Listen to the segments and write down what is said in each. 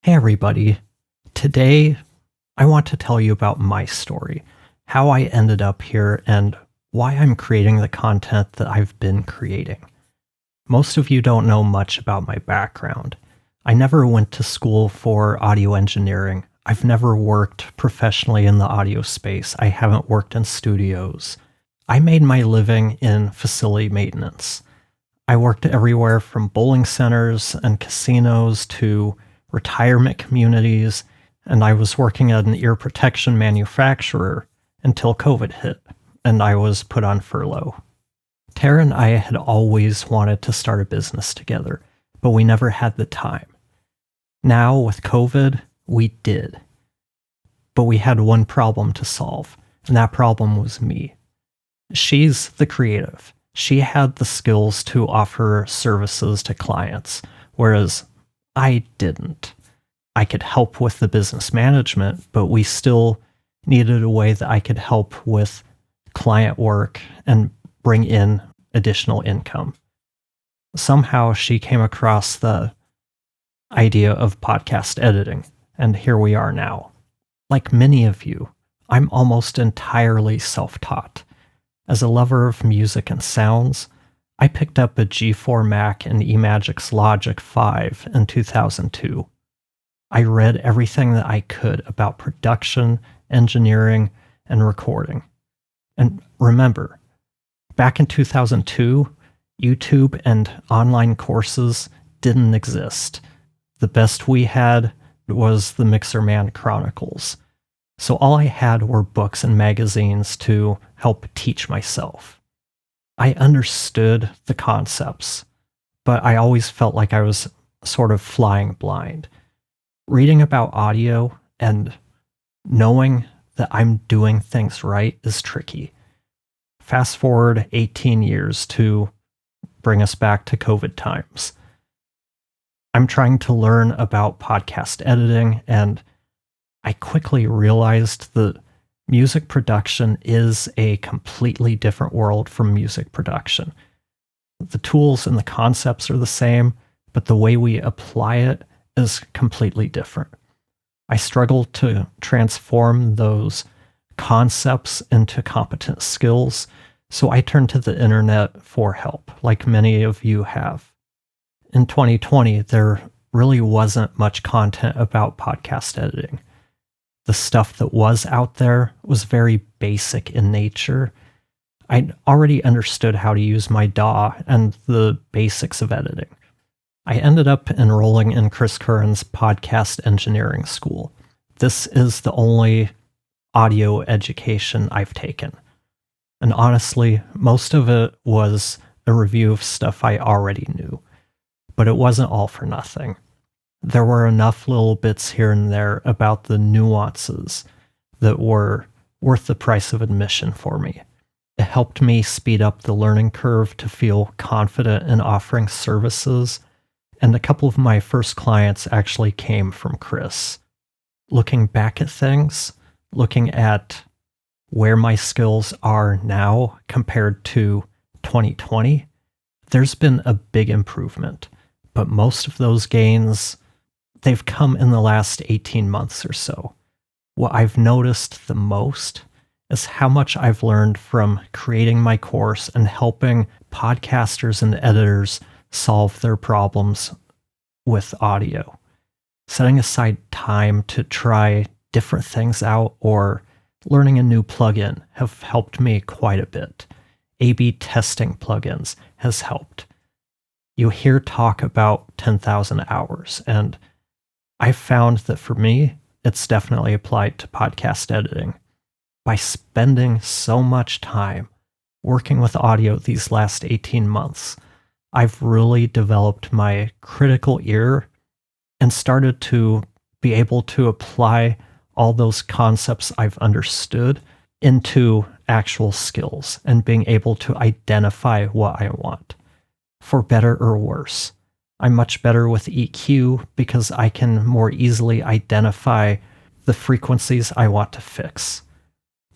Hey, everybody. Today, I want to tell you about my story, how I ended up here, and why I'm creating the content that I've been creating. Most of you don't know much about my background. I never went to school for audio engineering. I've never worked professionally in the audio space. I haven't worked in studios. I made my living in facility maintenance. I worked everywhere from bowling centers and casinos to retirement communities, and I was working at an ear protection manufacturer until COVID hit, and I was put on furlough. Tara and I had always wanted to start a business together, but we never had the time. Now, with COVID, we did. But we had one problem to solve, and that problem was me. She's the creative. She had the skills to offer services to clients, whereas I didn't. I could help with the business management, but we still needed a way that I could help with client work and bring in additional income. Somehow she came across the idea of podcast editing, and here we are now. Like many of you, I'm almost entirely self-taught. As a lover of music and sounds, I picked up a G4 Mac and Emagic's Logic 5 in 2002. I read everything that I could about production, engineering, and recording. And remember, back in 2002, YouTube and online courses didn't exist. The best we had was the Mixerman Chronicles. So all I had were books and magazines to help teach myself. I understood the concepts, but I always felt like I was sort of flying blind. Reading about audio and knowing that I'm doing things right is tricky. Fast forward 18 years to bring us back to COVID times. I'm trying to learn about podcast editing, and I quickly realized that music production is a completely different world from music production. The tools and the concepts are the same, but the way we apply it is completely different. I struggle to transform those concepts into competent skills, so I turned to the internet for help, like many of you have. In 2020, there really wasn't much content about podcast editing. The stuff that was out there was very basic in nature. I'd already understood how to use my DAW and the basics of editing. I ended up enrolling in Chris Curran's podcast engineering school. This is the only audio education I've taken. And honestly, most of it was a review of stuff I already knew. But it wasn't all for nothing. There were enough little bits here and there about the nuances that were worth the price of admission for me. It helped me speed up the learning curve to feel confident in offering services, and a couple of my first clients actually came from Chris. Looking back at things, looking at where my skills are now compared to 2020, there's been a big improvement, but most of those gains, they've come in the last 18 months or so. What I've noticed the most is how much I've learned from creating my course and helping podcasters and editors solve their problems with audio. Setting aside time to try different things out or learning a new plugin have helped me quite a bit. A/B testing plugins has helped. You hear talk about 10,000 hours, and I've found that for me, it's definitely applied to podcast editing. By spending so much time working with audio these last 18 months, I've really developed my critical ear and started to be able to apply all those concepts I've understood into actual skills and being able to identify what I want. For better or worse, I'm much better with EQ because I can more easily identify the frequencies I want to fix.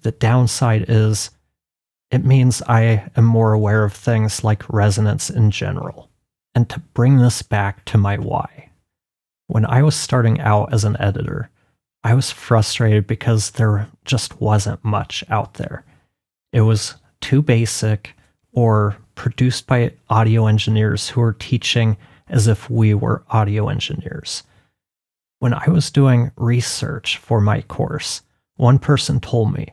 The downside is it means I am more aware of things like resonance in general. And to bring this back to my why, When I was starting out as an editor, I was frustrated because there just wasn't much out there. It was too basic or produced by audio engineers who were teaching as if we were audio engineers. When I was doing research for my course, one person told me,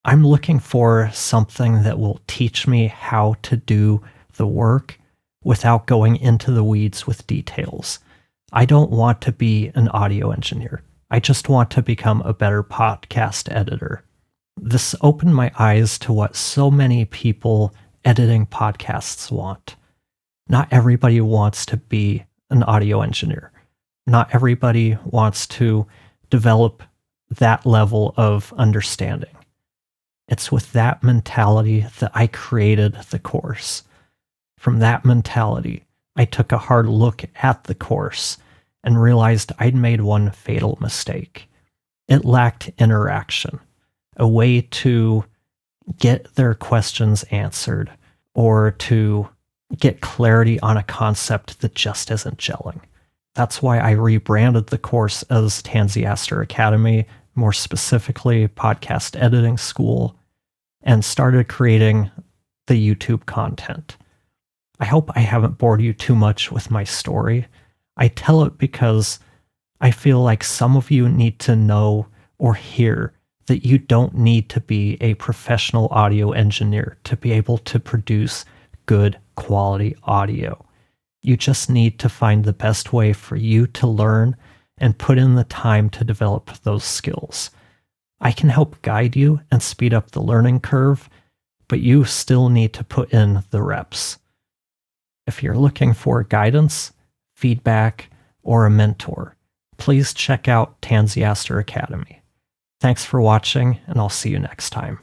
I'm looking for something that will teach me how to do the work without going into the weeds with details. I don't want to be an audio engineer. I just want to become a better podcast editor. This opened my eyes to what so many people editing podcasts want. Not everybody wants to be an audio engineer. Not everybody wants to develop that level of understanding. It's with that mentality that I created the course. From that mentality, I took a hard look at the course and realized I'd made one fatal mistake. It lacked interaction, a way to get their questions answered or to get clarity on a concept that just isn't gelling. That's why I rebranded the course as Tansy Aster Academy, more specifically Podcast Editing School, and started creating the YouTube content. I hope I haven't bored you too much with my story. I tell it because I feel like some of you need to know or hear that you don't need to be a professional audio engineer to be able to produce good quality audio. You just need to find the best way for you to learn and put in the time to develop those skills. I can help guide you and speed up the learning curve, but you still need to put in the reps. If you're looking for guidance, feedback, or a mentor, please check out Tansy Aster Academy. Thanks for watching, and I'll see you next time.